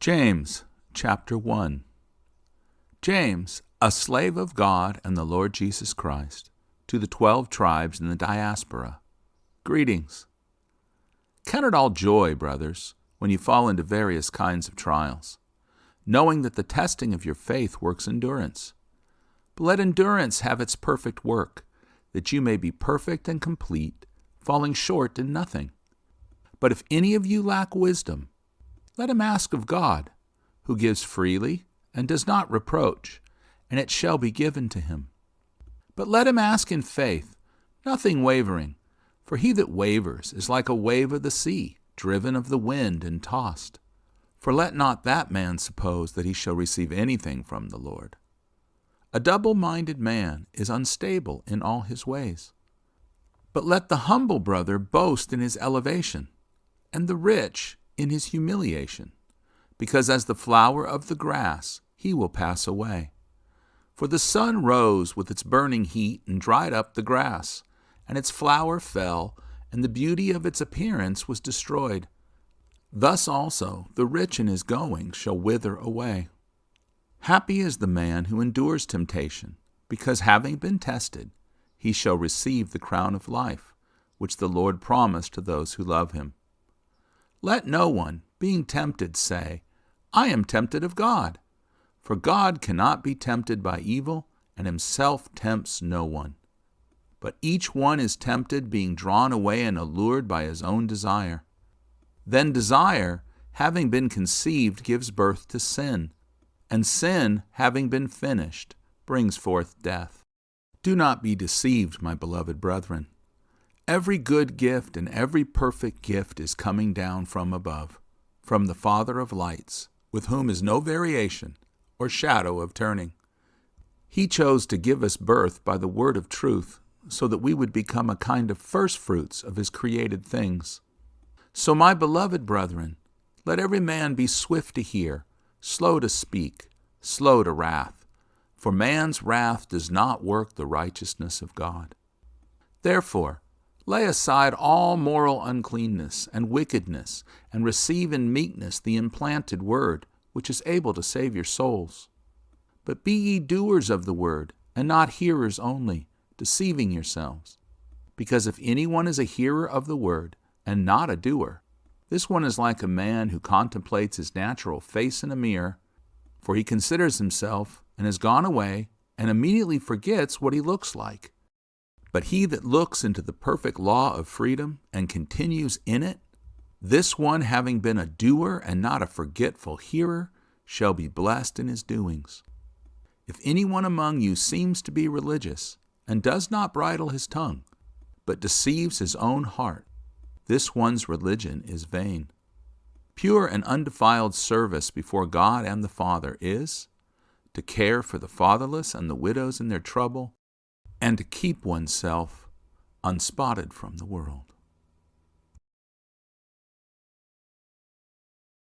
James, chapter 1. James, a slave of God and the Lord Jesus Christ, to the 12 tribes in the diaspora, greetings. Count it all joy, brothers, when you fall into various kinds of trials, knowing that the testing of your faith works endurance. But let endurance have its perfect work, that you may be perfect and complete, falling short in nothing. But if any of you lack wisdom, let him ask of God, who gives freely and does not reproach, and it shall be given to him. But let him ask in faith, nothing wavering, for he that wavers is like a wave of the sea, driven of the wind and tossed. For let not that man suppose that he shall receive anything from the Lord. A double-minded man is unstable in all his ways. But let the humble brother boast in his elevation, and the rich in his humiliation, because as the flower of the grass he will pass away. For the sun rose with its burning heat and dried up the grass, and its flower fell, and the beauty of its appearance was destroyed. Thus also the rich in his going shall wither away. Happy is the man who endures temptation, because having been tested, he shall receive the crown of life, which the Lord promised to those who love him. Let no one, being tempted, say, I am tempted of God. For God cannot be tempted by evil, and himself tempts no one. But each one is tempted, being drawn away and allured by his own desire. Then desire, having been conceived, gives birth to sin, and sin, having been finished, brings forth death. Do not be deceived, my beloved brethren. Every good gift and every perfect gift is coming down from above, from the Father of lights, with whom is no variation or shadow of turning. He chose to give us birth by the word of truth, so that we would become a kind of firstfruits of his created things. So, my beloved brethren, let every man be swift to hear, slow to speak, slow to wrath, for man's wrath does not work the righteousness of God. Therefore, lay aside all moral uncleanness and wickedness, and receive in meekness the implanted word, which is able to save your souls. But be ye doers of the word, and not hearers only, deceiving yourselves. Because if anyone is a hearer of the word, and not a doer, this one is like a man who contemplates his natural face in a mirror, for he considers himself, and has gone away, and immediately forgets what he looks like. But he that looks into the perfect law of freedom and continues in it, this one, having been a doer and not a forgetful hearer, shall be blessed in his doings. If anyone among you seems to be religious, and does not bridle his tongue, but deceives his own heart, this one's religion is vain. Pure and undefiled service before God and the Father is to care for the fatherless and the widows in their trouble, and to keep oneself unspotted from the world.